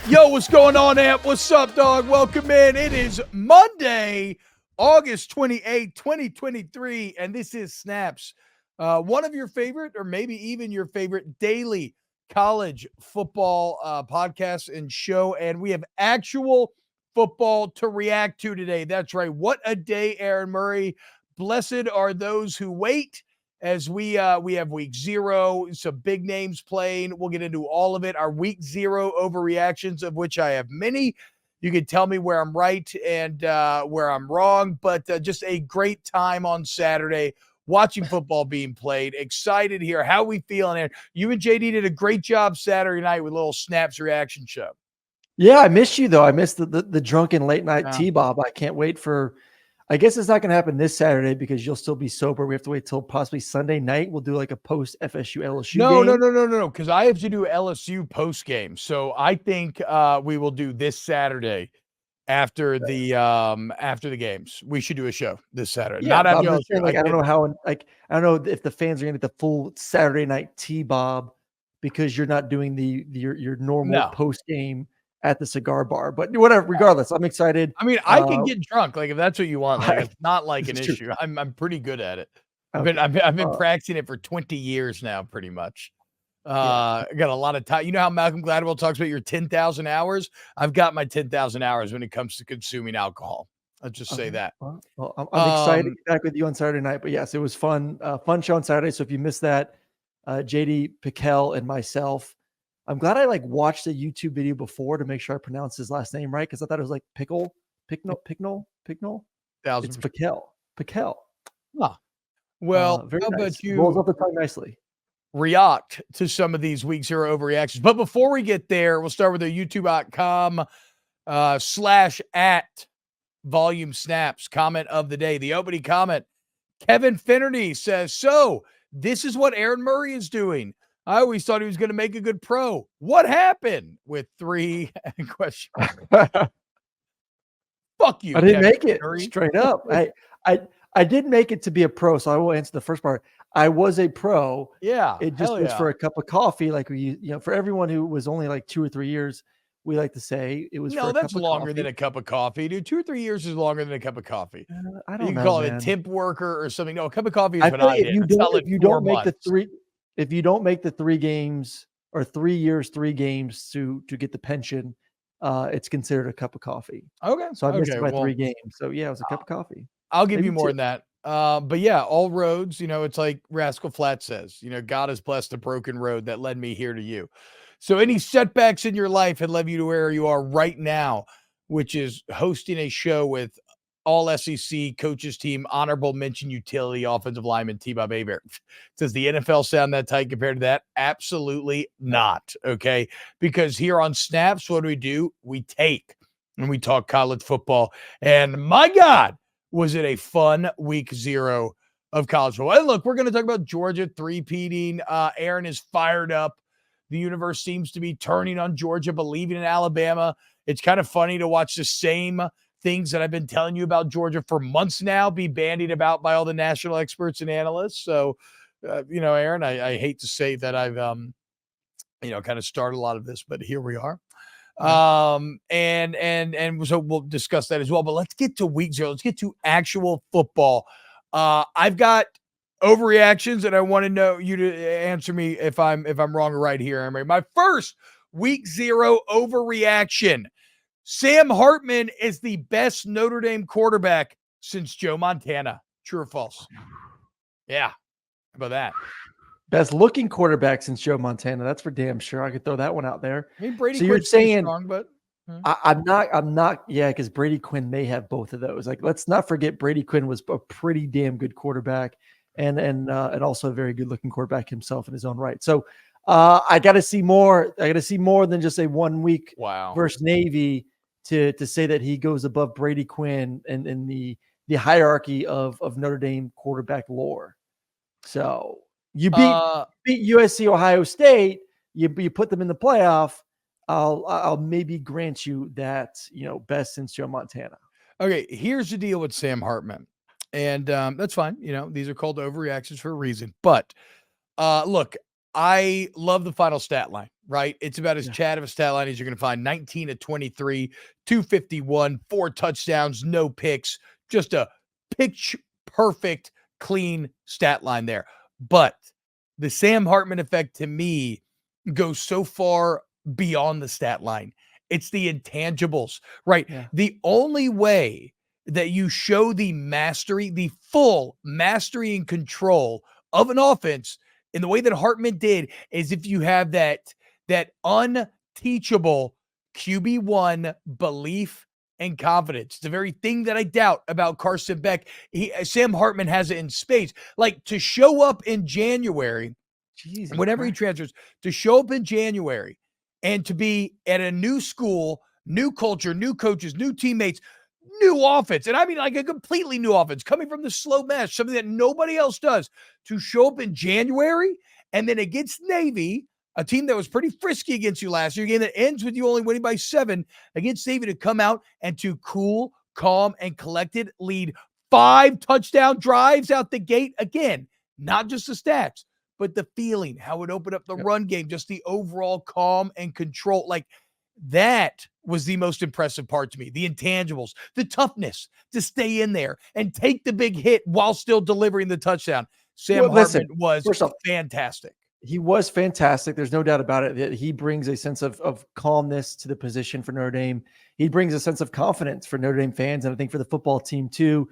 Yo, what's going on, Amp? What's up, dog? Welcome in. It is Monday, August 28, 2023, and this is Snaps, one of your favorite or maybe even your favorite daily college football podcasts and show, and we have actual football to react to today. That's right. What a day, Aaron Murray. Blessed are those who wait. As we have week 0, some big names playing. We'll get into all of it. Our week 0 overreactions, of which I have many. You can tell me where I'm right and where I'm wrong, but just a great time on Saturday watching football being played. Excited here. How we feeling there? You and JD did a great job Saturday night with a little Snaps reaction show. Yeah, I missed you though. I missed the drunken late night T-Bob. I can't wait for. I guess it's not going to happen this Saturday because you'll still be sober. We have to wait till possibly Sunday night. We'll do like a post FSU LSU game. No. Because I have to do LSU post game. So I think we will do this Saturday after the games. We should do a show this Saturday. Yeah, not after LSU. Saying, I don't know how. I don't know if the fans are going to get the full Saturday night T-Bob because you're not doing your normal post game at the cigar bar, but whatever, regardless, I'm excited. I mean, I can get drunk. Like if that's what you want, like it's not like an issue. I'm pretty good at it. Okay. I've been practicing it for 20 years now, pretty much. I got a lot of time. You know how Malcolm Gladwell talks about your 10,000 hours? I've got my 10,000 hours when it comes to consuming alcohol. I'll just say that. Well, I'm excited to be back with you on Saturday night, but yes, it was fun. Fun show on Saturday. So if you missed that, JD Pickell and myself, I'm glad I watched the YouTube video before to make sure I pronounced his last name right because I thought it was like Picknell. It's Pickell. Huh. Well, very how nice. about you? Rolls off the tongue nicely. React to some of these week 0 overreactions. But before we get there, we'll start with the youtube.com /@ volume snaps comment of the day. The opening comment, Kevin Finnerty says, so this is what Aaron Murray is doing. I always thought he was going to make a good pro. What happened? With 3 questions. Fuck you. I didn't make it straight up. I did make it to be a pro, so I will answer the first part. I was a pro. Yeah. It just was for a cup of coffee. Like for everyone who was only like 2 or 3 years, we like to say it was. No, that's longer than a cup of coffee, dude. 2 or 3 years is longer than a cup of coffee. I don't know. You can call it a temp worker or something. No, a cup of coffee is what I did. If you don't make the 3 games or 3 years, 3 games to get the pension, it's considered a cup of coffee. Okay. So I missed it by 3 games. So yeah, it was a cup of coffee. I'll give you more than that. But yeah, all roads, it's like Rascal Flatts says, God has blessed the broken road that led me here to you. So any setbacks in your life had led you to where you are right now, which is hosting a show with all SEC coaches team, honorable mention utility offensive lineman T-Bob Hebert. Does the NFL sound that tight compared to that? Absolutely not. Okay. Because here on Snaps, what do? We take and we talk college football. And my God, was it a fun week 0 of college football. And look, we're going to talk about Georgia three-peating. Aaron is fired up. The universe seems to be turning on Georgia, believing in Alabama. It's kind of funny to watch the same things that I've been telling you about Georgia for months now be bandied about by all the national experts and analysts. So, Aaron, I hate to say that I've, kind of started a lot of this, but here we are. And so we'll discuss that as well, but let's get to week 0. Let's get to actual football. I've got overreactions and I want to know you to answer me if I'm wrong or right here. Emery. My first week 0 overreaction. Sam Hartman is the best Notre Dame quarterback since Joe Montana. True or false? Yeah. How about that? Best looking quarterback since Joe Montana. That's for damn sure. I could throw that one out there. I mean, Brady so Quinn's you're saying strong, but I'm not. Yeah, because Brady Quinn may have both of those. Like, let's not forget Brady Quinn was a pretty damn good quarterback and also a very good looking quarterback himself in his own right. So I got to see more. I got to see more than just a 1 week versus Navy to say that he goes above Brady Quinn and in the hierarchy of Notre Dame quarterback lore. So you beat USC, Ohio State. You put them in the playoff. I'll maybe grant you that, best since Joe Montana. Okay, here's the deal with Sam Hartman. And that's fine. These are called overreactions for a reason. But look, I love the final stat line. right? It's about as Yeah. Chad of a stat line as you're going to find. 19 to 23, 251, 4 touchdowns, no picks, just a pitch perfect, clean stat line there. But the Sam Hartman effect to me goes so far beyond the stat line. It's the intangibles, right? Yeah. The only way that you show the mastery, the full mastery and control of an offense in the way that Hartman did is if you have that unteachable QB1 belief and confidence. It's the very thing that I doubt about Carson Beck. Sam Hartman has it in spades. Like to show up in January, Jesus whenever he Christ. transfers, to show up in January and to be at a new school, new culture, new coaches, new teammates, new offense. And I mean like a completely new offense coming from the slow mesh, something that nobody else does, to show up in January and then against Navy, a team that was pretty frisky against you last year, a game that ends with you only winning by 7 against Navy, to come out and to cool, calm, and collected lead 5 touchdown drives out the gate. Again, not just the stats, but the feeling, how it opened up the run game, just the overall calm and control. Like that was the most impressive part to me. The intangibles, the toughness to stay in there and take the big hit while still delivering the touchdown. Sam Hartman was fantastic. He was fantastic. There's no doubt about it that he brings a sense of calmness to the position for Notre Dame. He brings a sense of confidence for Notre Dame fans, and I think for the football team too.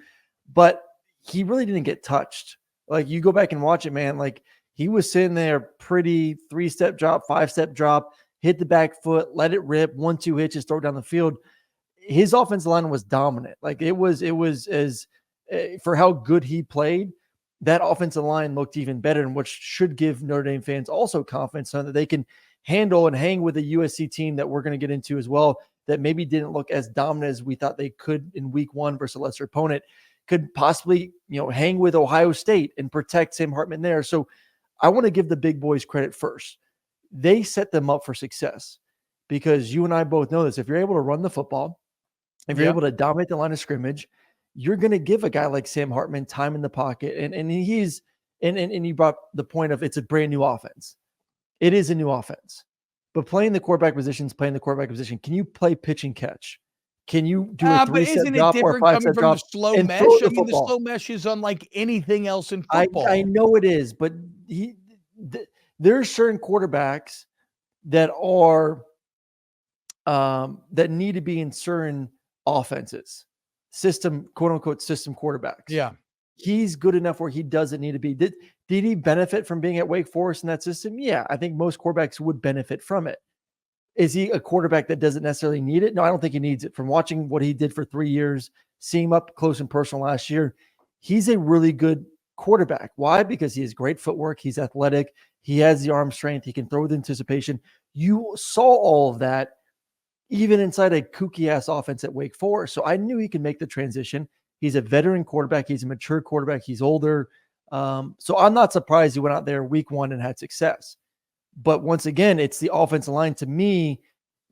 But he really didn't get touched. Like you go back and watch it, man. Like he was sitting there pretty 3-step drop, 5-step drop, hit the back foot, let it rip, 1-2 hitches, throw it down the field. His offensive line was dominant. Like it was as for how good he played, that offensive line looked even better, and which should give Notre Dame fans also confidence so that they can handle and hang with a USC team that we're going to get into as well, that maybe didn't look as dominant as we thought they could in week 1 versus a lesser opponent, could possibly, hang with Ohio State and protect Sam Hartman there. So I want to give the big boys credit first. They set them up for success because you and I both know this. If you're able to run the football, if you're able to dominate the line of scrimmage, you're going to give a guy like Sam Hartman time in the pocket. And he's, and you brought the point of it's a brand new offense. It is a new offense, but playing the quarterback position. Can you play pitch and catch? Can you do a 3-step drop or a 5-step drop the slow and mesh? throw the The football? slow mesh is unlike anything else in football. I know it is, but there are certain quarterbacks that are that need to be in certain offenses, system, quote unquote, system quarterbacks. Yeah. He's good enough where he doesn't need to be. Did he benefit from being at Wake Forest in that system? Yeah, I think most quarterbacks would benefit from it. Is he a quarterback that doesn't necessarily need it? No, I don't think he needs it. From watching what he did for 3 years, seeing him up close and personal last year, he's a really good quarterback. Why? Because he has great footwork. He's athletic. He has the arm strength. He can throw with anticipation. You saw all of that even inside a kooky-ass offense at Wake Forest. So I knew he could make the transition. He's a veteran quarterback. He's a mature quarterback. He's older. So I'm not surprised he went out there week 1 and had success. But once again, it's the offensive line to me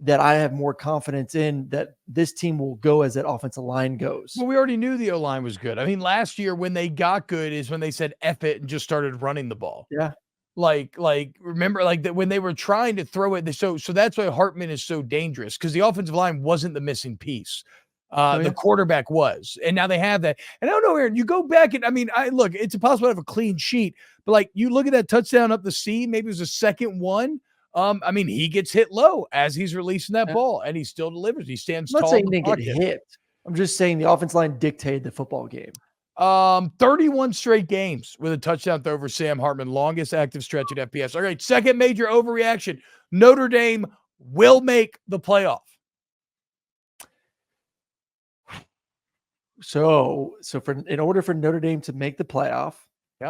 that I have more confidence in that this team will go as that offensive line goes. Well, we already knew the O-line was good. I mean, last year when they got good is when they said F it and just started running the ball. Yeah. Like remember like that when they were trying to throw it. So that's why Hartman is so dangerous, because the offensive line wasn't the missing piece. The quarterback was, and now they have that. And I don't know, Aaron, you go back and look, it's impossible to have a clean sheet, but like you look at that touchdown up the seam, maybe it was the second one. He gets hit low as he's releasing that ball, and he still delivers. He stands tall. I'm not saying he didn't get hit. I'm just saying the offensive line dictated the football game. 31 straight games with a touchdown throw for Sam Hartman, longest active stretch at FBS. All right, second major overreaction. Notre Dame will make the playoff. So in order for Notre Dame to make the playoff,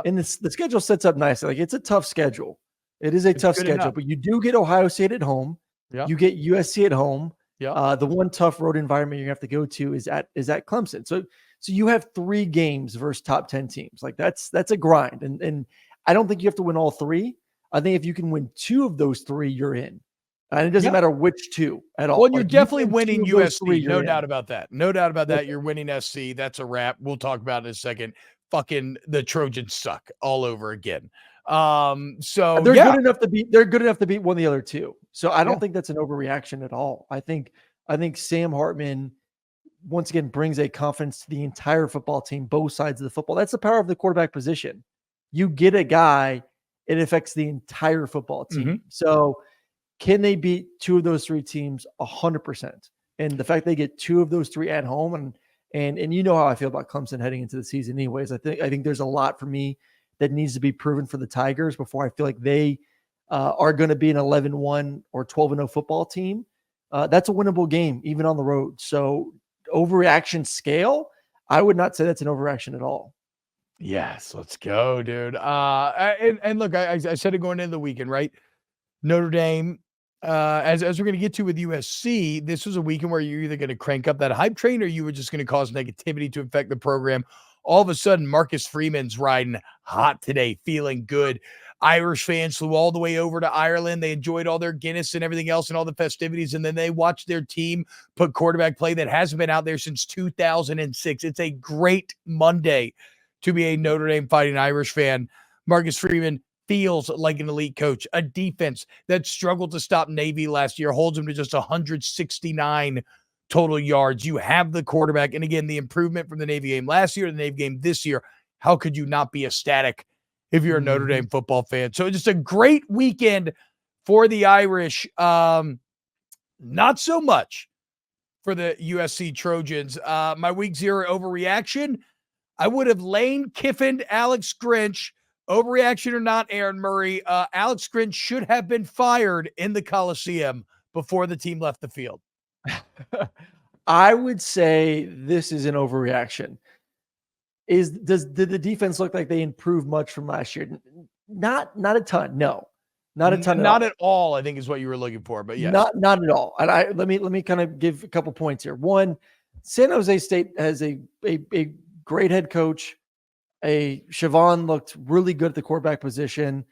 and the schedule sets up nicely. Like it's a tough schedule. It is a tough schedule, but you do get Ohio State at home. Yeah. You get USC at home. Yeah. The one tough road environment you have to go to is at Clemson. So you have 3 games versus top 10 teams. Like that's a grind. And I don't think you have to win all 3. I think if you can win 2 of those 3, you're in. And it doesn't matter which 2 at all. Well, you're definitely winning USC. No doubt about that. No doubt about that. You're winning SC. That's a wrap. We'll talk about it in a second. Fucking the Trojans suck all over again. So they're good enough to beat one of the other 2. So I don't think that's an overreaction at all. I think Sam Hartman once again brings a confidence to the entire football team, both sides of the football. That's the power of the quarterback position. You get a guy, it affects the entire football team. Mm-hmm. So can they beat two of those three teams? 100%. And the fact they get two of those three at home, and you know how I feel about Clemson heading into the season anyways. I think there's a lot for me that needs to be proven for the Tigers before I feel like they are going to be an 11-1 or 12-0 football team. That's a winnable game, even on the road. So overreaction scale, I would not say that's an overreaction at all. Yes, let's go, dude. And look, I said it going into the weekend, right? Notre Dame, as we're going to get to with USC, this was a weekend where you're either going to crank up that hype train or you were just going to cause negativity to affect the program. All of a sudden, Marcus Freeman's riding hot today, feeling good. Irish fans flew all the way over to Ireland. They enjoyed all their Guinness and everything else and all the festivities. And then they watched their team put quarterback play that hasn't been out there since 2006. It's a great Monday to be a Notre Dame Fighting Irish fan. Marcus Freeman feels like an elite coach. A defense that struggled to stop Navy last year holds him to just 169 total yards. You have the quarterback. And again, the improvement from the Navy game last year to the Navy game this year. How could you not be ecstatic if you're a Notre Dame football fan? So just a great weekend for the Irish. Not so much for the USC Trojans. My week 0 overreaction, I would have Lane Kiffined Alex Grinch. Overreaction or not, Aaron Murray, Alex Grinch should have been fired in the Coliseum before the team left the field. I would say this is an overreaction. Did the defense look like they improved much from last year? Not a ton. No, not a ton. Not at all, I think is what you were looking for, but yes. Not at all. And let me kind of give a couple points here. One, San Jose State has a great head coach. Siobhan looked really good at the quarterback position.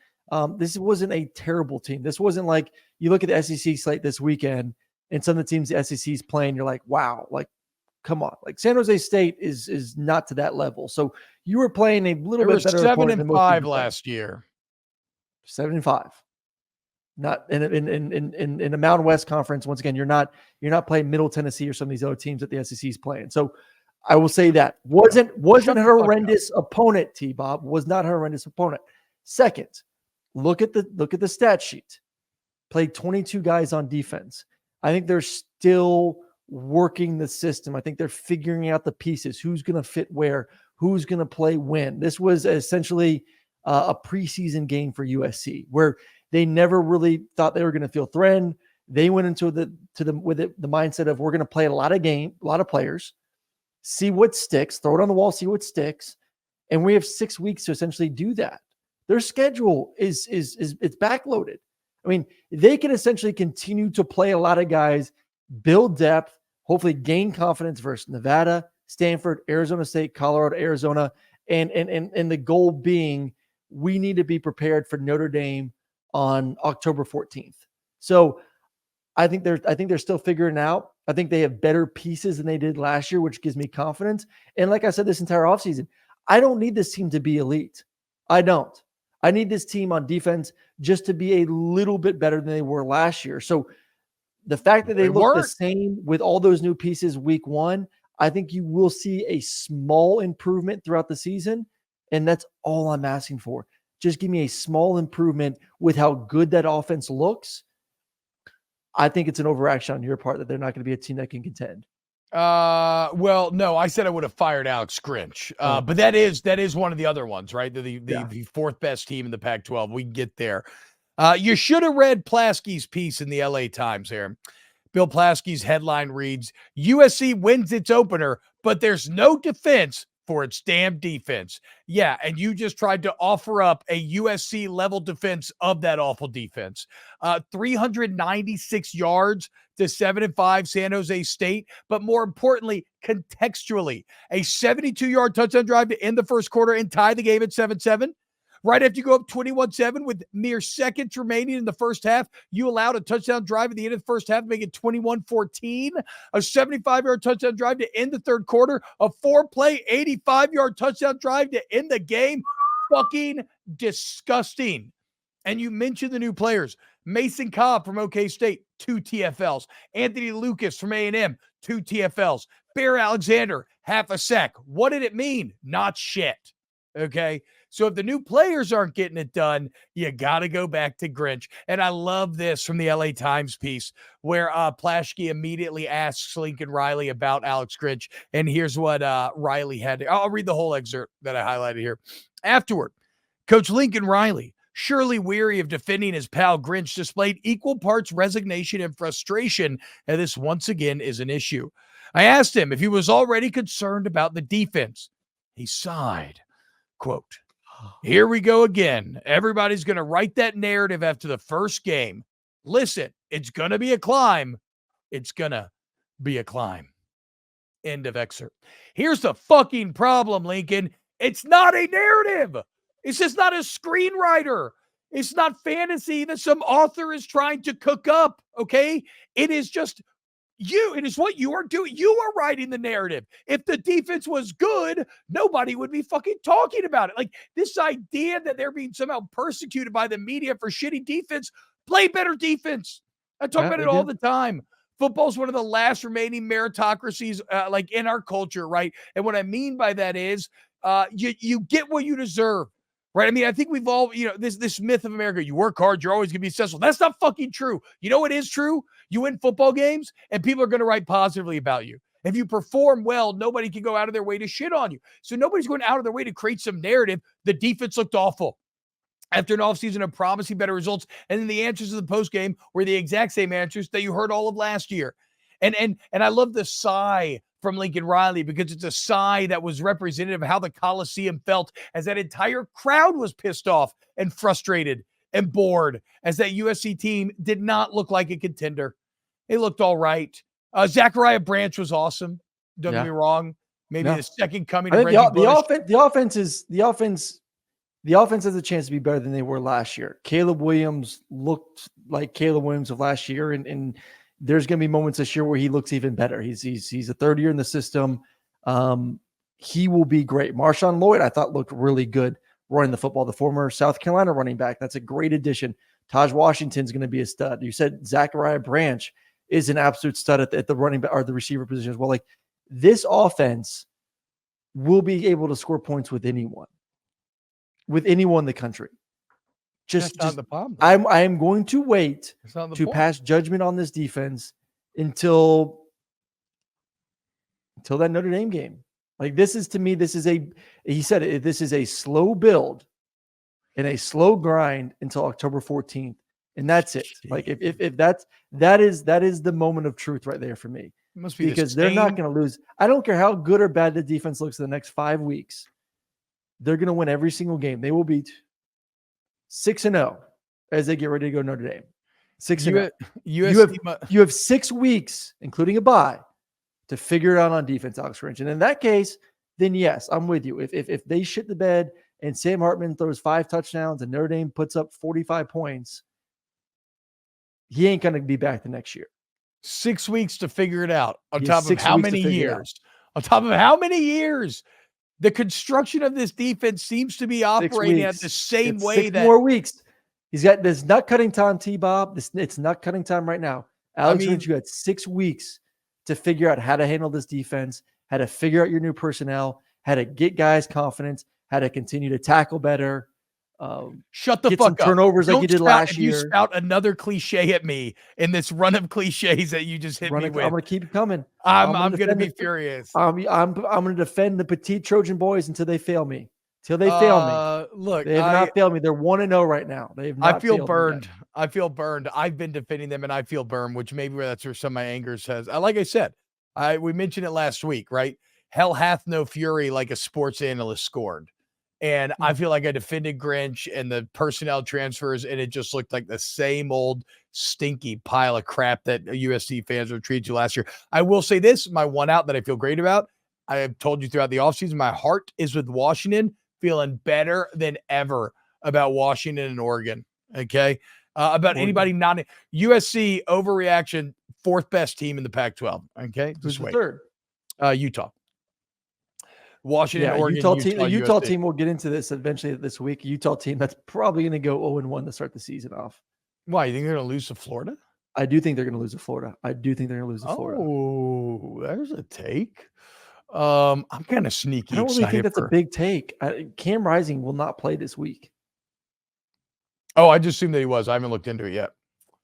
This wasn't a terrible team. This wasn't like you look at the SEC slate this weekend and some of the teams the SEC is playing, you're like, wow, like, come on. Like San Jose State is not to that level. So you were playing a little bit better. 7-5 last year. 7-5. Not in a Mountain West conference. Once again, you're not playing Middle Tennessee or some of these other teams that the SEC is playing. So I will say that wasn't a horrendous opponent. T-Bob was not a horrendous opponent. Second, look at the stat sheet. Played 22 guys on defense. I think they're still working the system. I think they're figuring out the pieces. Who's going to fit where? Who's going to play when? This was essentially a preseason game for USC where they never really thought they were going to feel threatened. They went into the mindset of we're going to play a lot of players. See what sticks, throw it on the wall, see what sticks. And we have 6 weeks to essentially do that. Their schedule is it's backloaded. I mean, they can essentially continue to play a lot of guys, build depth, hopefully gain confidence versus Nevada, Stanford, Arizona State, Colorado, Arizona. And the goal being we need to be prepared for Notre Dame on October 14th. So I think they're still figuring it out. I think they have better pieces than they did last year, which gives me confidence. And like I said, this entire offseason, I don't need this team to be elite. I don't. I need this team on defense just to be a little bit better than they were last year. So the fact that they look the same with all those new pieces week 1, I think you will see a small improvement throughout the season. And that's all I'm asking for. Just give me a small improvement with how good that offense looks. I think it's an overreaction on your part that they're not going to be a team that can contend. Well, no, I said I would have fired Alex Grinch. But that is one of the other ones, right? The fourth best team in the Pac-12. We can get there. You should have read Plaskey's piece in the LA Times here. Bill Plaskey's headline reads, USC wins its opener, but there's no defense for its damn defense. Yeah, and you just tried to offer up a USC level defense of that awful defense. 396 yards to 7-5 San Jose State, but more importantly, contextually, a 72-yard touchdown drive to end the first quarter and tie the game at 7-7. Right after you go up 21-7 with mere seconds remaining in the first half, you allowed a touchdown drive at the end of the first half to make it 21-14, a 75-yard touchdown drive to end the third quarter, a 4-play, 85-yard touchdown drive to end the game. Fucking disgusting. And you mentioned the new players. Mason Cobb from OK State, 2 TFLs. Anthony Lucas from A&M, 2 TFLs. Bear Alexander, half a sack. What did it mean? Not shit. Okay. So if the new players aren't getting it done, you got to go back to Grinch. And I love this from the LA Times piece where Plaschke immediately asks Lincoln Riley about Alex Grinch. And here's what Riley had. I'll read the whole excerpt that I highlighted here. Afterward, Coach Lincoln Riley, surely weary of defending his pal Grinch, displayed equal parts resignation and frustration, and this once again is an issue. I asked him if he was already concerned about the defense. He sighed. Quote, here we go again. Everybody's going to write that narrative after the first game. Listen, it's going to be a climb. It's going to be a climb. End of excerpt. Here's the fucking problem, Lincoln. It's not a narrative. It's just not a screenwriter. It's not fantasy that some author is trying to cook up, okay? It is just you. It is what you are doing. You are writing the narrative. If the defense was good, nobody would be fucking talking about it. Like this idea that they're being somehow persecuted by the media for shitty defense, play better defense. I talk about it all the time. Football's one of the last remaining meritocracies like in our culture, right? And what I mean by that is you get what you deserve. Right. I mean, I think we've all, this myth of America, you work hard, you're always going to be successful. That's not fucking true. You know what is true? You win football games and people are going to write positively about you. If you perform well, nobody can go out of their way to shit on you. So nobody's going out of their way to create some narrative. The defense looked awful after an offseason of promising better results. And then the answers of the post game were the exact same answers that you heard all of last year. And I love the sigh from Lincoln Riley because it's a sigh that was representative of how the Coliseum felt as that entire crowd was pissed off and frustrated and bored as that USC team did not look like a contender. It looked all right. Zachariah Branch was awesome. Don't get me wrong. Maybe the second coming of Reggie Bush. The offense has a chance to be better than they were last year. Caleb Williams looked like Caleb Williams of last year, and there's going to be moments this year where he looks even better. He's a third year in the system. He will be great. Marshawn Lloyd, I thought, looked really good running the football. The former South Carolina running back. That's a great addition. Taj Washington's going to be a stud. You said Zachariah Branch is an absolute stud at the running back or the receiver position as well. Like this offense will be able to score points with anyone in the country. Just not the problem. I am going to wait to pass judgment on this defense until that Notre Dame game. Like this is a slow build and a slow grind until October 14th. And that's it. Like if that is the moment of truth right there for me. It must be because they're not going to lose. I don't care how good or bad the defense looks in the next 5 weeks. They're going to win every single game. They will beat 6-0 as they get ready to go Notre Dame. 6-0. You have 6 weeks, including a bye, to figure it out on defense, Alex Grinch. And in that case, then yes, I'm with you. If they shit the bed and Sam Hartman throws 5 touchdowns and Notre Dame puts up 45 points, he ain't going to be back the next year. 6 weeks to figure it out. On top of how many years? On top of how many years? The construction of this defense seems to be operating at the same way. 6 more weeks. He's got this nut cutting time, T-Bob. It's nut cutting time right now. Alex Grinch, you had 6 weeks to figure out how to handle this defense, how to figure out your new personnel, how to get guys confidence, how to continue to tackle better. Shut the fuck up. Turnovers like you did last year. You spout another cliche at me in this run of cliches that you just hit me with. I'm going to keep coming. I'm going to be furious. I'm going to defend the petite Trojan boys until they fail me. Till they fail me. Look, they have not failed me. They're 1-0 right now. They have not. I feel burned. I feel burned. I've been defending them, and I feel burned, which maybe that's where some of my anger says. Like I said, we mentioned it last week, right? Hell hath no fury like a sports analyst scored. And I feel like I defended Grinch and the personnel transfers, and it just looked like the same old stinky pile of crap that USC fans were treated to last year. I will say this, my one out that I feel great about, I have told you throughout the offseason, my heart is with Washington, feeling better than ever about Washington and Oregon, okay? About anybody not – USC, overreaction, 4th best team in the Pac-12, okay? Who's the third? Utah. Washington, Oregon, Utah team. We'll get into this eventually this week. Utah team that's probably going to go 0-1 to start the season off. Why, you think they're going to lose to Florida? I do think they're going to lose to Florida. Oh, there's a take. I'm kind of sneaky I don't really think excited that's a big take. Cam Rising will not play this week. Oh, I just assumed that he was. I haven't looked into it yet.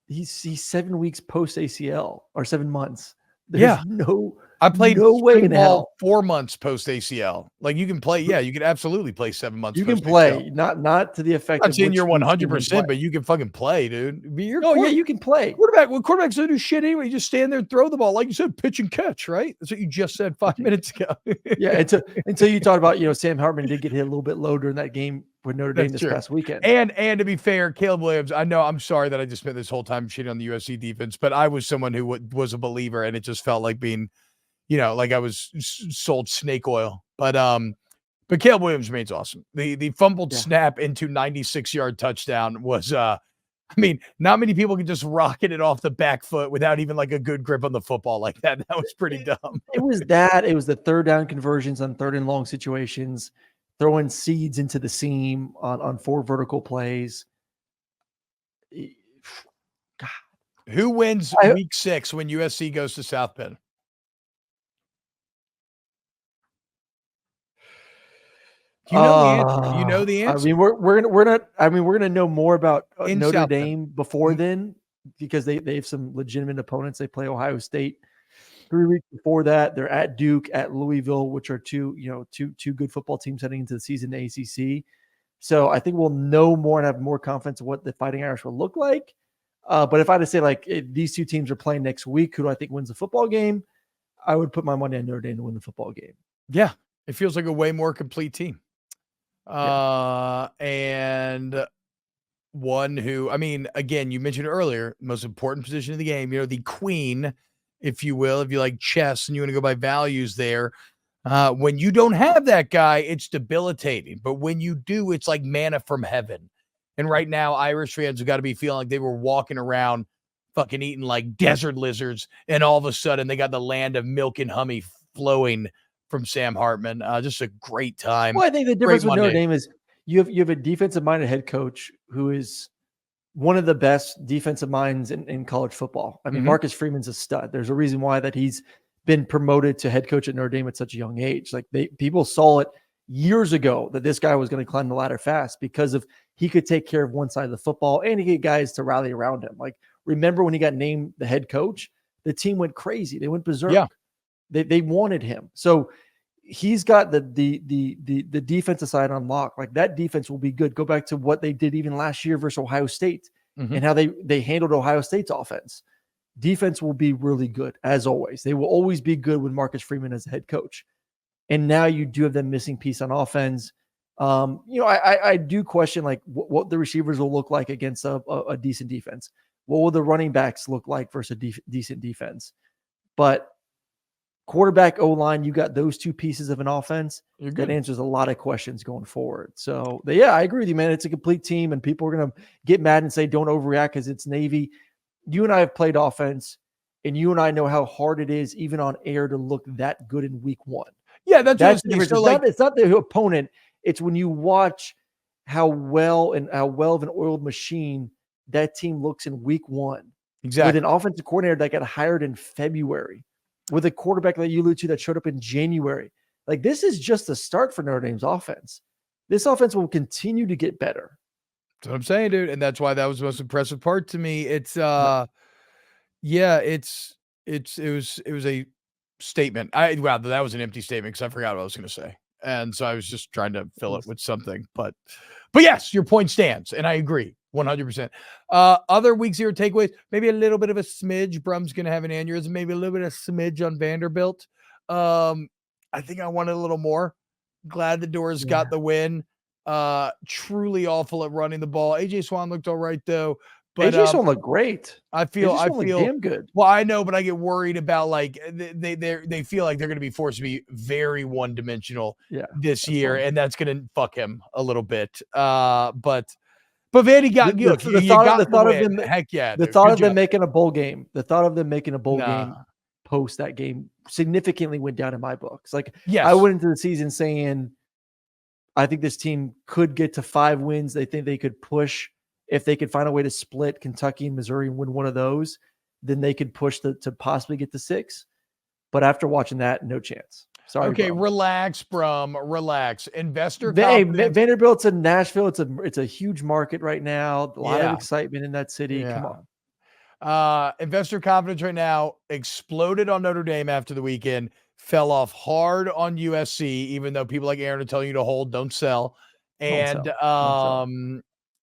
He's 7 weeks post ACL, or 7 months. There's I played no way in hell 4 months post ACL. Like, you can play. Yeah, you could absolutely play 7 months. You can play, not to the effect. I'm of saying you're which 100%, but you can fucking play, dude. You can play. Quarterbacks don't do shit anyway. You just stand there and throw the ball, like you said, pitch and catch, right? That's what you just said 5 minutes ago. Yeah, until you talked about, Sam Hartman did get hit a little bit low during that game with Notre Dame past weekend. And to be fair, Caleb Williams, I'm sorry that I just spent this whole time shitting on the USC defense, but I was someone who was a believer, and it just felt like being, like I was sold snake oil. But Caleb Williams remains awesome. The fumbled snap into 96-yard touchdown was not many people can just rocket it off the back foot without even like a good grip on the football like that. That was pretty dumb. It was the third down conversions on third and long situations, throwing seeds into the seam on 4 vertical plays. God. Who wins week 6 when USC goes to South Bend? Do you know the answer? Do you know the answer? I mean, we're gonna know more about Notre Dame before then, because they have some legitimate opponents. They play Ohio State 3 weeks before that. They're at Duke, at Louisville, which are two good football teams heading into the season in ACC. So I think we'll know more and have more confidence of what the Fighting Irish will look like. But if I had to say, these two teams are playing next week, who do I think wins the football game? I would put my money on Notre Dame to win the football game. Yeah, it feels like a way more complete team. And one who, again, you mentioned earlier, most important position in the game, the queen, if you will, if you like chess and you want to go by values there. When you don't have that guy, it's debilitating. But when you do, it's like manna from heaven. And right now, Irish fans have got to be feeling like they were walking around fucking eating like desert lizards, and all of a sudden they got the land of milk and honey flowing from Sam Hartman. Just a great time. Well, I think the difference with Notre Dame is you have a defensive-minded head coach who is one of the best defensive minds in college football. I mean, Marcus Freeman's a stud. There's a reason why that he's been promoted to head coach at Notre Dame at such a young age. Like, people saw it years ago that this guy was going to climb the ladder fast because of he could take care of one side of the football and he get guys to rally around him. Like, remember when he got named the head coach, the team went crazy. They went berserk. Yeah. They wanted him. So he's got the defensive side on lock. Like, that defense will be good. Go back to what they did even last year versus Ohio State and how they handled Ohio State's offense. Defense will be really good, as always. They will always be good with Marcus Freeman as the head coach. And now you do have that missing piece on offense. I do question what the receivers will look like against a decent defense. What will the running backs look like versus a decent defense? But quarterback, O-line, you got those two pieces of an offense that answers a lot of questions going forward. So, I agree with you, man. It's a complete team, and people are going to get mad and say, don't overreact because it's Navy. You and I have played offense, and you and I know how hard it is, even on air, to look that good in week 1. Yeah, that's the difference. It's not the opponent. It's when you watch how well of an oiled machine that team looks in week 1. Exactly. With an offensive coordinator that got hired in February, with a quarterback that you allude to that showed up in January. Like, this is just the start for Notre Dame's offense. This offense will continue to get better. That's what I'm saying, dude. And that's why that was the most impressive part to me. It's it was a statement. That was an empty statement because I forgot what I was going to say. And so I was just trying to fill it with something, but yes, your point stands. And I agree 100%. Other week 0 takeaways, maybe a little bit of a smidge. Brum's going to have an aneurysm, maybe a little bit of smidge on Vanderbilt. I think I wanted a little more. Glad the Doors got the win. Truly awful at running the ball. AJ Swan looked all right though. But AJ Swan looked great. I feel damn good. Well, I know, but I get worried about they feel like they're going to be forced to be very one-dimensional this year, and that's going to fuck him a little bit. But Vandy got the thought of them. Heck yeah, the thought of them making a bowl game. The thought of them making a bowl game post that game significantly went down in my books. Like, I went into the season saying, I think this team could get to 5 wins. They think they could push if they could find a way to split Kentucky and Missouri and win one of those, then they could push to possibly get to 6. But after watching that, no chance. Sorry. Okay, bro. relax, Brum. Relax. Investor Hey, confidence. Vanderbilt's in Nashville. It's a huge market right now. A lot of excitement in that city. Yeah. Come on. Investor confidence right now exploded on Notre Dame after the weekend, fell off hard on USC, even though people like Aaron are telling you to hold, don't sell. And Don't sell.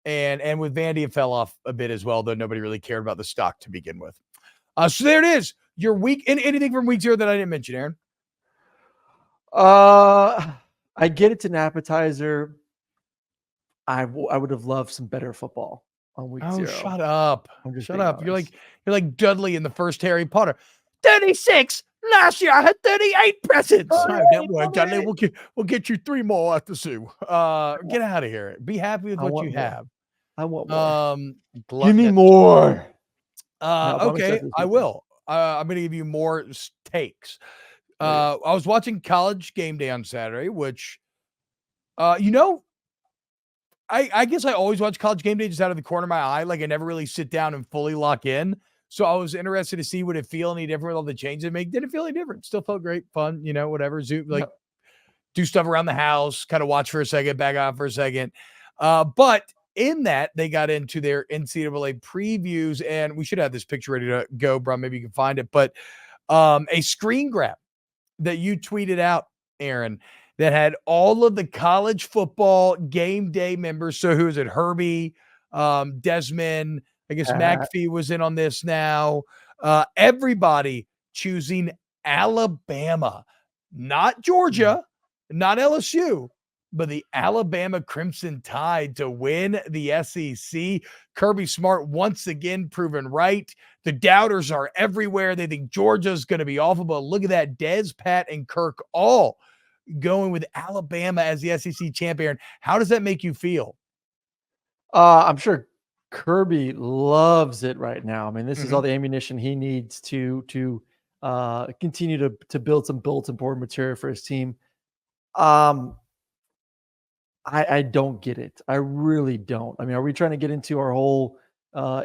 and with Vandy, it fell off a bit as well, though nobody really cared about the stock to begin with. So there it is. Your week. Anything from week 0 that I didn't mention, Aaron? I get it's an appetizer. I would have loved some better football on week 0. Shut up. Shut up. Honest. You're like Dudley in the first Harry Potter. 36. Last year I had 38 presents. Don't worry, Dudley. We'll get you 3 more at the zoo. Get out of here. Be happy with what you have. I want more. Give me more. Okay, I will. I'm going to give you more takes. I was watching College Gameday on Saturday, which, I guess I always watch College Gameday just out of the corner of my eye. Like I never really sit down and fully lock in. So I was interested to see would it feel any different with all the changes it make. Didn't feel any different. Still felt great, fun, whatever. Zoom, do stuff around the house, kind of watch for a second, back off for a second. But in that, they got into their NCAA previews, and we should have this picture ready to go, bro. Maybe you can find it. But a screen grab that you tweeted out, Aaron, that had all of the college football game day members. So who is it? Herbie, Desmond, I guess McAfee was in on this now. Everybody choosing Alabama, not Georgia, not LSU, but the Alabama Crimson Tide to win the SEC. Kirby Smart once again proven right. The doubters are everywhere. They think Georgia's going to be awful, but look at that. Dez, Pat, and Kirk all going with Alabama as the SEC champion. How does that make you feel? I'm sure Kirby loves it right now. I mean, this is all the ammunition he needs to continue to build some bulletin board material for his team. I don't get it. I really don't. I mean, are we trying to get into our whole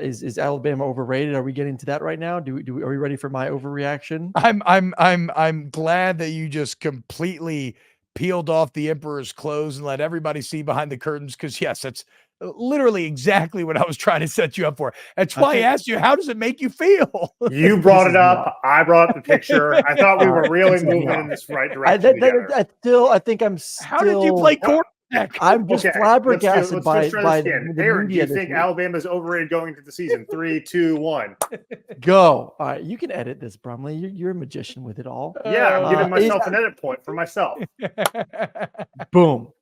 is Alabama overrated? Are we getting to that right now? Are we ready for my overreaction? I'm glad that you just completely peeled off the emperor's clothes and let everybody see behind the curtains. Because yes, that's literally exactly what I was trying to set you up for. That's why I asked you, how does it make you feel? You brought it up. I brought up the picture. I thought we were really moving in this right direction. I think I'm still. How did you play quarterback? I'm just flabbergasted by the Aaron, do media you think Alabama's overrated going into the season? 3, 2, 1. Go. All right, you can edit this, Brumley. You're a magician with it all. Yeah, I'm giving myself an edit point for myself. Boom.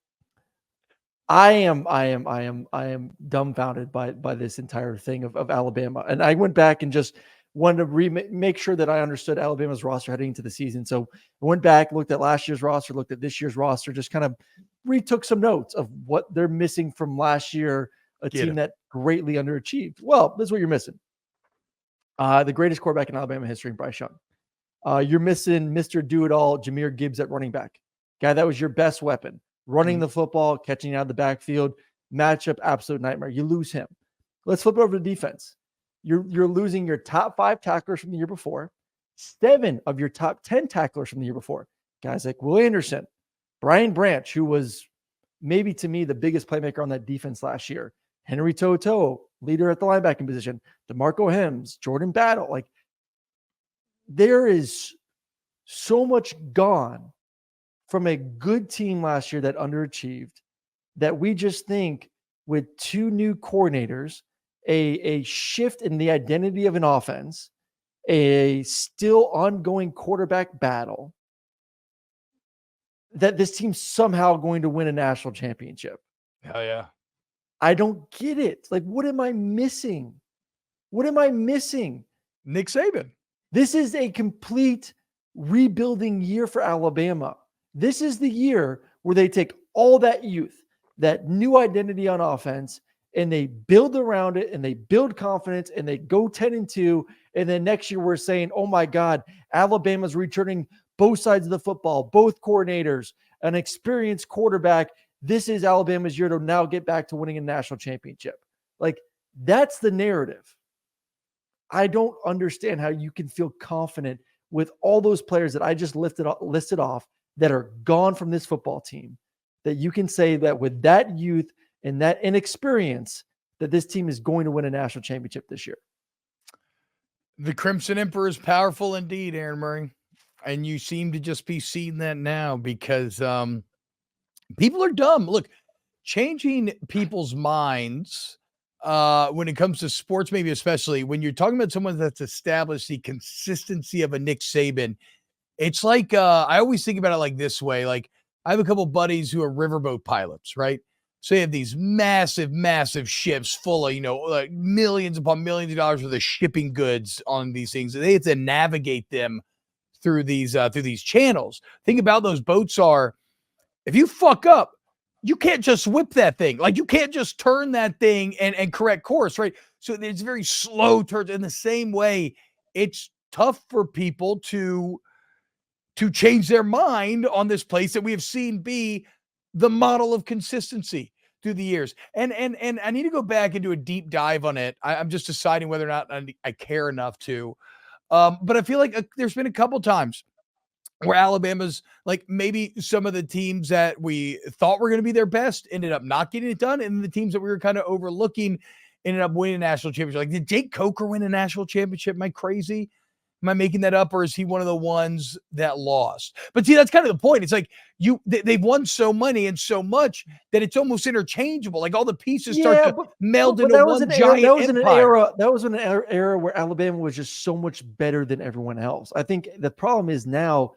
I am dumbfounded by this entire thing of Alabama. And I went back and just wanted to make sure that I understood Alabama's roster heading into the season. So I went back, looked at last year's roster, looked at this year's roster, just kind of retook some notes of what they're missing from last year, a team that greatly underachieved. Well, this is what you're missing. The greatest quarterback in Alabama history, Bryce Young. You're missing Mr. Do-It-All, Jahmyr Gibbs at running back. Guy that was your best weapon. Running the football, catching out of the backfield, matchup, absolute nightmare. You lose him. Let's flip over to defense. You're losing your top 5 tacklers from the year before, 7 of your top 10 tacklers from the year before. Guys like Will Anderson, Brian Branch, who was maybe to me the biggest playmaker on that defense last year, Henry To'oTo'o, leader at the linebacking position, DeMarco Hems, Jordan Battle. Like, there is so much gone from a good team last year that underachieved, that we just think with 2 new coordinators, a shift in the identity of an offense, a still ongoing quarterback battle, that this team's somehow going to win a national championship. Hell yeah. I don't get it. Like, what am I missing? What am I missing? Nick Saban. This is a complete rebuilding year for Alabama. This is the year where they take all that youth, that new identity on offense, and they build around it, and they build confidence, and they go 10-2. And then next year we're saying, oh my God, Alabama's returning both sides of the football, both coordinators, an experienced quarterback. This is Alabama's year to now get back to winning a national championship. Like, That's the narrative. I don't understand how you can feel confident with all those players that I just listed off that are gone from this football team, that you can say that with that youth and that inexperience, that this team is going to win a national championship this year. The Crimson Emperor is powerful indeed, Aaron Murray. And you seem to just be seeing that now because people are dumb. Look, changing people's minds when it comes to sports, maybe especially when you're talking about someone that's established the consistency of a Nick Saban, it's like I always think about it like this way. Like I have a couple buddies who are riverboat pilots, right? So you have these massive, massive ships full of, like millions upon millions of dollars worth of shipping goods on these things. And they have to navigate them through these channels. Think about those boats are, if you fuck up, you can't just whip that thing. Like you can't just turn that thing and correct course, right? So it's very slow turns. In the same way, it's tough for people to change their mind on this place that we have seen be the model of consistency through the years. And I need to go back and do a deep dive on it. I'm just deciding whether or not I care enough to. But I feel like there's been a couple times where Alabama's like maybe some of the teams that we thought were going to be their best ended up not getting it done. And the teams that we were kind of overlooking ended up winning a national championship. Like, did Jake Coker win a national championship? Am I crazy? Am I making that up? Or is he one of the ones that lost? But see, that's kind of the point. It's like they've won so many and so much that it's almost interchangeable. Like all the pieces start to meld into one giant empire. That was an era where Alabama was just so much better than everyone else. I think the problem is now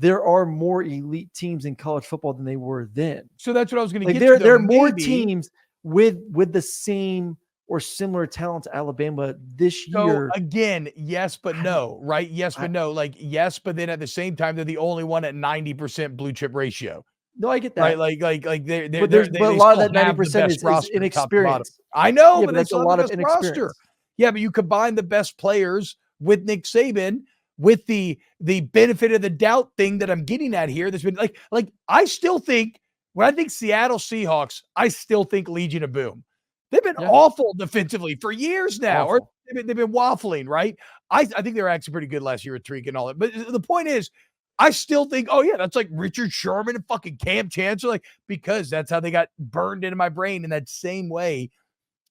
there are more elite teams in college football than they were then. So that's what I was going to get to. There are more teams with the same or similar talent to Alabama this year. So again, yes, but no, right? Yes, but no. Like, yes, but then at the same time, they're the only one at 90% blue chip ratio. No, I get that. Right? Like but a lot of that 90% is inexperience. I know, but that's a lot of inexperience. Roster. Yeah, but you combine the best players with Nick Saban with the benefit of the doubt thing that I'm getting at here. That's been like I still think when I think Seattle Seahawks, I still think Legion of Boom. They've been awful defensively for years now, or they've been waffling, right? I think they were actually pretty good last year with Treek and all that. But the point is, I still think, oh yeah, that's like Richard Sherman and fucking Cam Chancellor, like because that's how they got burned into my brain. In that same way,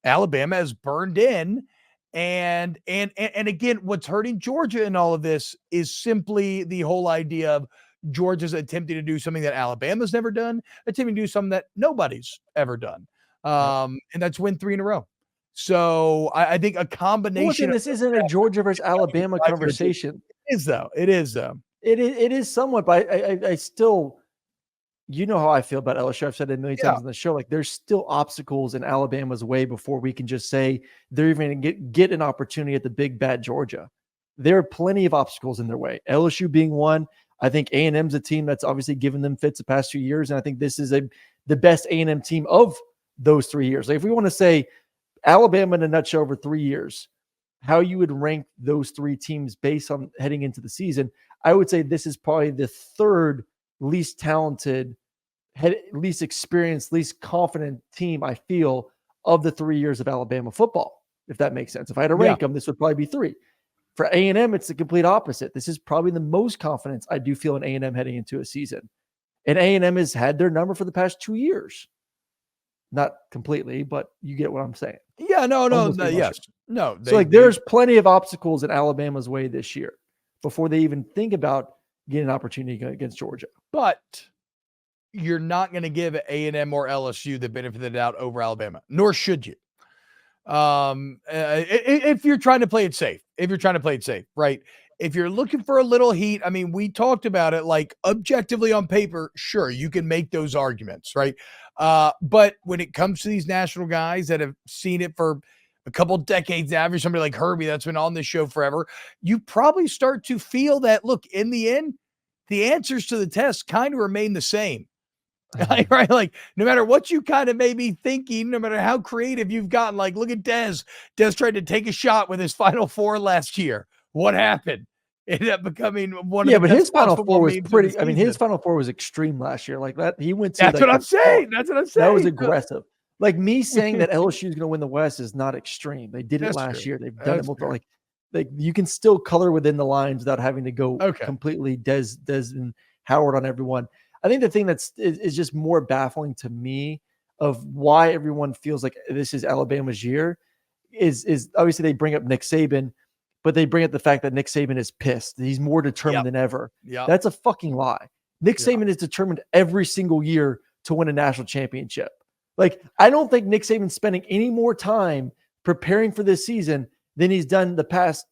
Alabama has burned in, and again, what's hurting Georgia in all of this is simply the whole idea of Georgia's attempting to do something that Alabama's never done, attempting to do something that nobody's ever done. And that's win 3 in a row. So I think a combination. This isn't a Georgia versus Alabama conversation. It is though. It is somewhat, but I still, you know how I feel about LSU. I've said it a million times on the show. Like there's still obstacles in Alabama's way before we can just say they're even going to get an opportunity at the big bad Georgia. There are plenty of obstacles in their way. LSU being one. I think A&M's a team that's obviously given them fits the past 2 years, and I think this is the best A&M team of those 3 years. Like if we want to say Alabama in a nutshell over 3 years, how you would rank those three teams based on heading into the season, I would say this is probably the third least talented, least experienced, least confident team I feel of the 3 years of Alabama football, if that makes sense. If I had to rank them, this would probably be 3. For A&M, it's the complete opposite. This is probably the most confidence I do feel in A&M heading into a season. And A&M has had their number for the past 2 years. Not completely, but you get what I'm saying. Yeah, no, yes. No. There's plenty of obstacles in Alabama's way this year before they even think about getting an opportunity against Georgia. But you're not going to give A&M or LSU the benefit of the doubt over Alabama, nor should you. If you're trying to play it safe, right? If you're looking for a little heat, I mean, we talked about it like objectively on paper, sure, you can make those arguments, right? But when it comes to these national guys that have seen it for a couple decades now, if somebody like Kirby that's been on this show forever, you probably start to feel that, look, in the end, the answers to the test kind of remain the same. Right? Like no matter what you kind of may be thinking, no matter how creative you've gotten, like look at Dez. Dez tried to take a shot with his Final Four last year. What happened? It ended up becoming one of the best. But his Final Four was pretty. I mean, his Final Four was extreme last year. Like that, he went to. That's what I'm saying. That was aggressive. like me saying that LSU is going to win the West is not extreme. They did it That's last true. year. They've done it That's multiple. fair. Like you can still color within the lines without having to go Okay. completely Des and Howard on everyone. I think the thing is just more baffling to me of why everyone feels like this is Alabama's year is obviously they bring up Nick Saban, but they bring up the fact that Nick Saban is pissed. He's more determined than ever. Yeah. That's a fucking lie. Nick Saban is determined every single year to win a national championship. Like, I don't think Nick Saban's spending any more time preparing for this season than he's done the past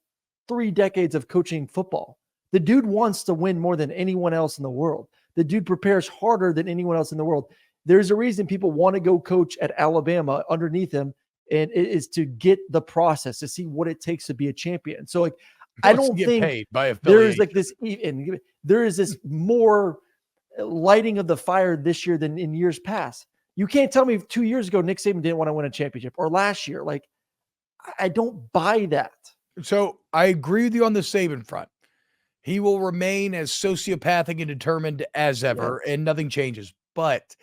3 decades of coaching football. The dude wants to win more than anyone else in the world. The dude prepares harder than anyone else in the world. There's a reason people want to go coach at Alabama underneath him, and it is to get the process, to see what it takes to be a champion. So, like, I don't think paid by there's like this, and there is this more lighting of the fire this year than in years past. You can't tell me 2 years ago Nick Saban didn't want to win a championship, or last year. Like, I don't buy that. So I agree with you on the Saban front. He will remain as sociopathic and determined as ever, and nothing changes. But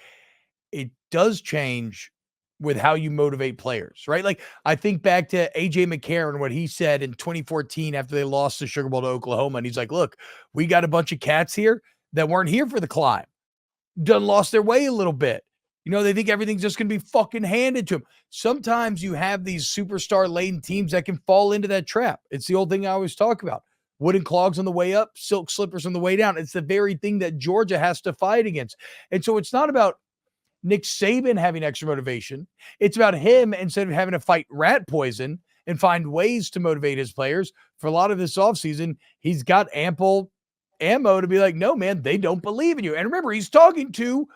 it does change with how you motivate players, right? Like, I think back to AJ McCarron, what he said in 2014 after they lost the Sugar Bowl to Oklahoma. And he's like, look, we got a bunch of cats here that weren't here for the climb. Done lost their way a little bit. You know, they think everything's just going to be fucking handed to them. Sometimes you have these superstar-laden teams that can fall into that trap. It's the old thing I always talk about. Wooden clogs on the way up, silk slippers on the way down. It's the very thing that Georgia has to fight against. And so it's not about Nick Saban having extra motivation. It's about him, instead of having to fight rat poison and find ways to motivate his players. For a lot of this offseason, he's got ample ammo to be like, no, man, they don't believe in you. And remember, he's talking to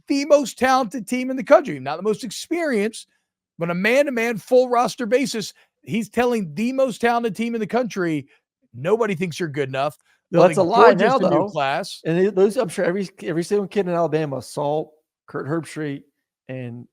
the most talented team in the country, not the most experienced, but a man-to-man full roster basis. He's telling the most talented team in the country, nobody thinks you're good enough. Well, that's a lie now, the though. new class. And those, I'm sure every single kid in Alabama saw Kurt Herbstreit and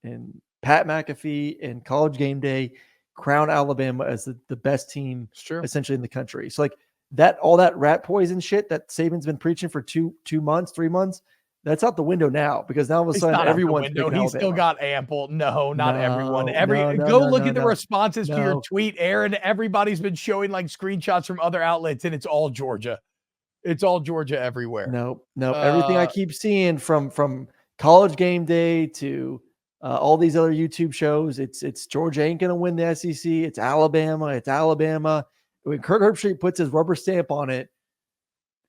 Pat McAfee and College Gameday crown Alabama as the best team essentially in the country. So like that, all that rat poison shit that Saban's been preaching for 2 months, 3 months, that's out the window now, because now all of a sudden everyone's picking Alabama. He's still got ample. No, not everyone. Look at the responses to your tweet, Aaron. Everybody's been showing like screenshots from other outlets, and it's all Georgia. It's all Georgia everywhere. No. Everything I keep seeing from College Gameday to all these other YouTube shows, it's Georgia ain't gonna win the SEC. It's Alabama. It's Alabama. When Kurt Herbstreit puts his rubber stamp on it,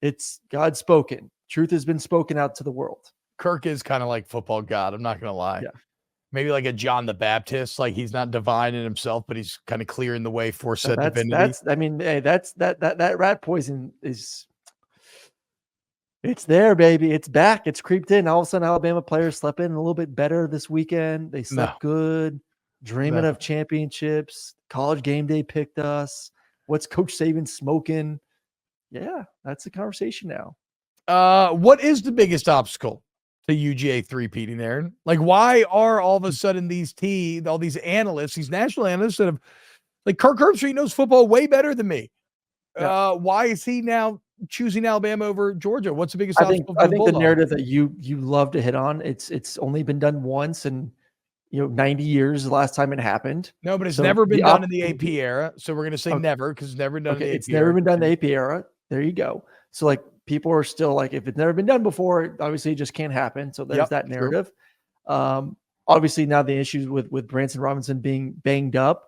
it's God spoken. Truth has been spoken out to the world. Kirk is kind of like football God. I'm not going to lie. Yeah. Maybe like a John the Baptist. Like, he's not divine in himself, but he's kind of clearing the way for said divinity. That rat poison is, it's there, baby. It's back. It's creeped in. All of a sudden, Alabama players slept in a little bit better this weekend. They slept good, dreaming of championships. College Gameday picked us. What's Coach Saban smoking? Yeah, that's the conversation now. What is the biggest obstacle to UGA three-peating, Aaron? Like, why are all of a sudden all these analysts, these national analysts that have, like, Kirk Herbstreit knows football way better than me. Yeah. Why is he now choosing Alabama over Georgia? What's the biggest obstacle? I think the narrative that you love to hit on, it's only been done once in 90 years the last time it happened. No, but it's never been done in the AP era. So we're going to say never, because it's never been done in the AP era. It's never been done in the AP era. There you go. So like, people are still like, if it's never been done before, obviously it just can't happen. So there's that narrative. Obviously now the issues with Branson Robinson being banged up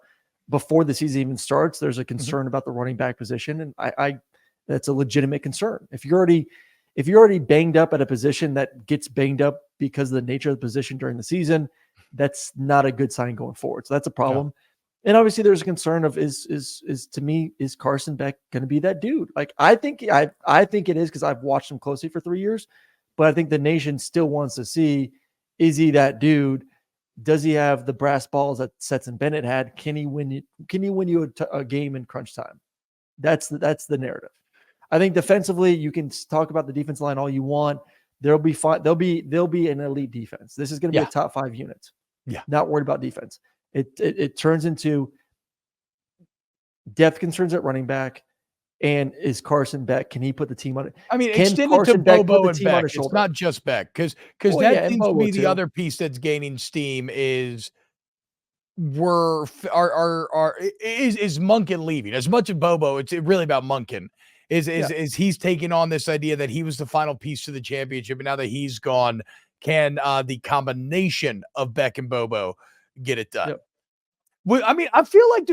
before the season even starts, there's a concern about the running back position. And I that's a legitimate concern. If you're already banged up at a position that gets banged up because of the nature of the position during the season, that's not a good sign going forward. So that's a problem. Yeah. And obviously there's a concern of is to me, is Carson Beck going to be that dude? Like, I think it is, because I've watched him closely for 3 years, but I think the nation still wants to see, is he that dude? Does he have the brass balls that Stetson Bennett had? Can he win you a game in crunch time? That's the narrative. I think defensively, you can talk about the defense line all you want. They'll be fine. They'll be an elite defense. This is going to be a top 5 unit. Yeah. Not worried about defense. It turns into depth concerns at running back, And is Carson Beck? Can he put the team on it? I mean, Can extend it to Carson Beck put Bobo the and team on Beck. his It's shoulder? not just Beck, because Well, that yeah, and seems to Bobo be the too. other piece that's gaining steam is is Monken leaving. As much as Bobo, it's really about Monken. Is he's taking on this idea that he was the final piece to the championship, and now that he's gone, can the combination of Beck and Bobo get it done? Yep. Well, I mean, I feel like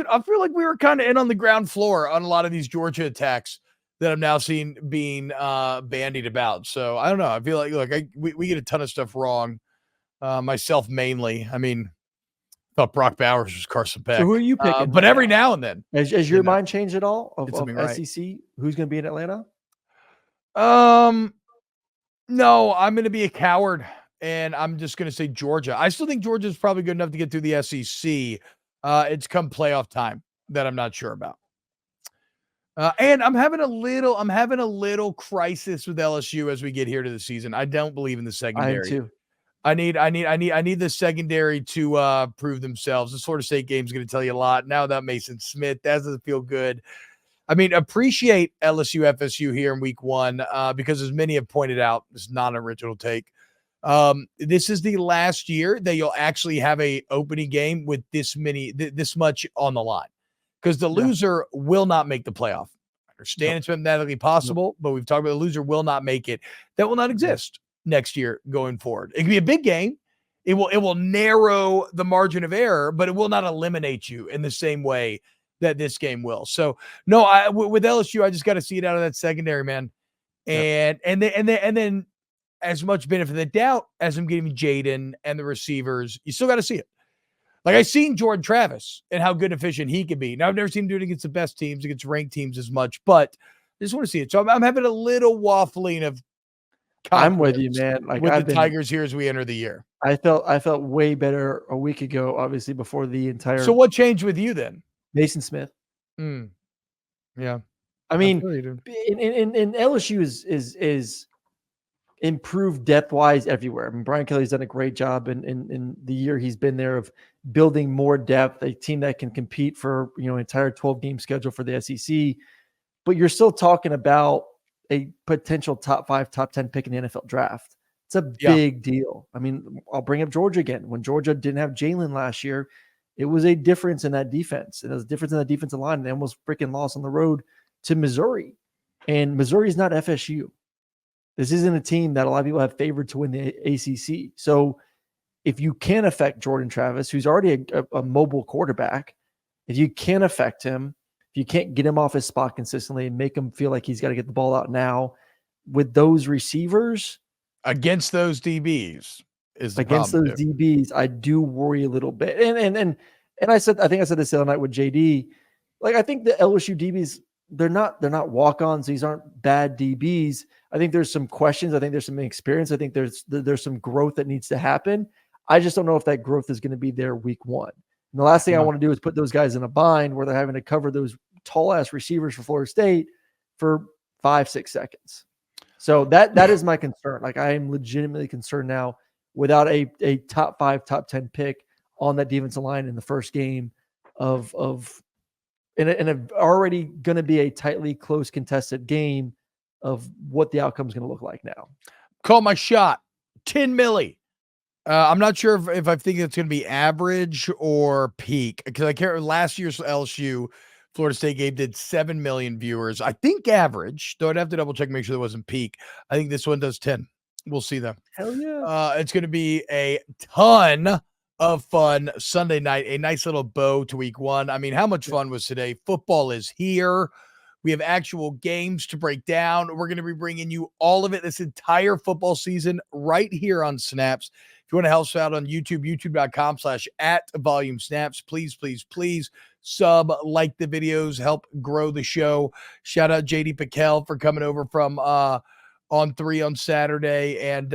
we were kind of in on the ground floor on a lot of these Georgia attacks that I'm now seeing being bandied about. So I don't know. I feel like, look, we get a ton of stuff wrong, myself mainly. I mean, thought Brock Bowers was Carson Beck. So who are you picking? But every now and then, Has your mind changed at all of something right. SEC? Who's going to be in Atlanta? No, I'm going to be a coward, and I'm just going to say Georgia. I still think Georgia is probably good enough to get through the SEC. It's come playoff time that I'm not sure about. And I'm having a little crisis with LSU as we get here to the season. I don't believe in the secondary. I am too. I need the secondary to prove themselves. The Florida State game is going to tell you a lot. Now that Mason Smith, that doesn't feel good. I mean, appreciate LSU FSU here in week 1 because, as many have pointed out, it's not an original take. This is the last year that you'll actually have a opening game with this much on the line, because the loser will not make the playoff. I understand it's mathematically possible, but we've talked about the loser will not make it. That will not exist next year going forward. It can be a big game. It will narrow the margin of error, but it will not eliminate you in the same way that this game will. So no, with LSU, I just got to see it out of that secondary, man. And then as much benefit of the doubt as I'm giving Jaden and the receivers, you still got to see it. Like, I've seen Jordan Travis and how good and efficient he can be. Now, I've never seen him do it against the best teams, against ranked teams as much, but I just want to see it. So I'm having a little waffling of I'm with you, man. Like, with the Tigers here as we enter the year. I felt way better a week ago, obviously, before the entire. So what changed with you then? Mason Smith. Yeah. I mean, in LSU is improved depth-wise everywhere. I mean, Brian Kelly's done a great job in the year he's been there of building more depth, a team that can compete for, an entire 12-game schedule for the SEC. But you're still talking about a potential top 5, top 10 pick in the NFL draft. It's a big deal. I mean, I'll bring up Georgia again. When Georgia didn't have Jalen last year, it was a difference in that defense. And it was a difference in that defensive line. They almost freaking lost on the road to Missouri. And Missouri is not FSU. This isn't a team that a lot of people have favored to win the ACC. So if you can affect Jordan Travis, who's already a mobile quarterback, if you can affect him, if you can't get him off his spot consistently and make him feel like he's got to get the ball out now with those receivers against those DBs DBs, I do worry a little bit. And I think I said this the other night with JD. Like, I think the LSU DBs, they're not walk-ons. These aren't bad DBs. I think there's some questions. I think there's some experience. I think there's some growth that needs to happen. I just don't know if that growth is going to be there week 1. And the last thing I want to do is put those guys in a bind where they're having to cover those tall-ass receivers for Florida State for 5-6 seconds. So that is my concern. Like, I am legitimately concerned now without a top 5, top 10 pick on that defensive line in the first game of in a already going to be a tightly close contested game of what the outcome is going to look like now. Call my shot. 10 milli. I'm not sure if I think it's going to be average or peak, because I can't remember last year's LSU Florida State game did 7 million viewers. I think average, though I'd have to double check, make sure that wasn't peak. I think this one does 10. We'll see though. Hell yeah. It's going to be a ton of fun Sunday night, a nice little bow to week 1. I mean, how much fun was today? Football is here. We have actual games to break down. We're going to be bringing you all of it this entire football season right here on Snaps. If you want to help us out on YouTube, youtube.com/@volumesnaps, please sub, like the videos, help grow the show. Shout out JD Piquel for coming over from on 3 on Saturday and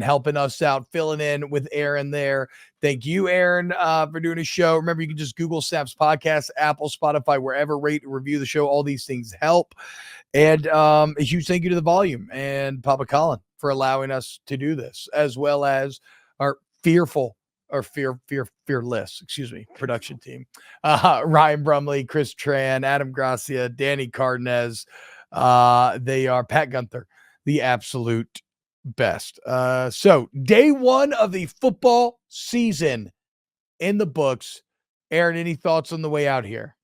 helping us out, filling in with Aaron there. Thank you, Aaron, for doing a show. Remember, you can just Google Snaps Podcast, Apple, Spotify, wherever, rate and review the show. All these things help. And a huge thank you to the Volume and Papa Colin for allowing us to do this, as well as our fearful or Fearless, excuse me, production team. Ryan Brumley, Chris Tran, Adam Gracia, Danny Cardenas. They are Pat Gunther, the absolute best. So day one of the football season in the books. Aaron, any thoughts on the way out here?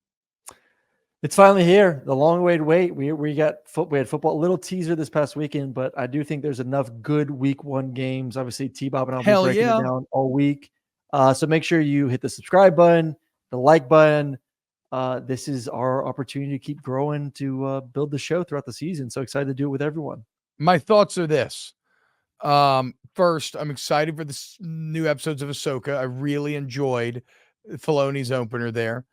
It's finally here. The long way to wait. We had football, a little teaser this past weekend, but I do think there's enough good week one games. Obviously, T-Bob and I'll be breaking it down all week. So make sure you hit the subscribe button, the like button. This is our opportunity to keep growing, to build the show throughout the season. So excited to do it with everyone. My thoughts are this. First, I'm excited for the new episodes of Ahsoka. I really enjoyed Filoni's opener there.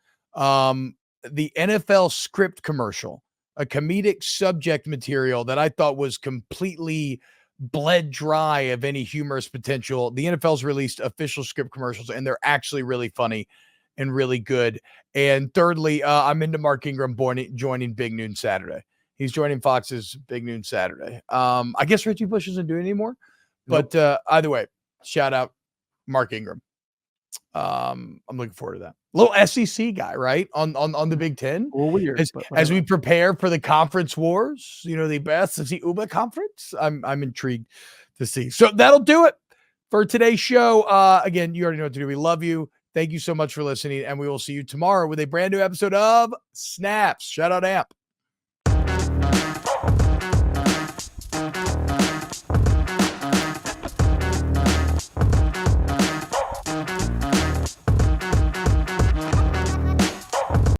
The NFL script commercial, a comedic subject material that I thought was completely bled dry of any humorous potential. The NFL's released official script commercials, and they're actually really funny and really good. And thirdly, I'm into Mark Ingram joining Big Noon Saturday. He's joining Fox's Big Noon Saturday. I guess Richie Bush isn't doing it anymore, but either way, shout out Mark Ingram. I'm looking forward to that. Little SEC guy, right? On the Big Ten. Well, weird, as we prepare for the conference wars, the best of the UBA conference. I'm intrigued to see. So that'll do it for today's show. Again, you already know what to do. We love you. Thank you so much for listening, and we will see you tomorrow with a brand new episode of Snaps. Shout out Amp.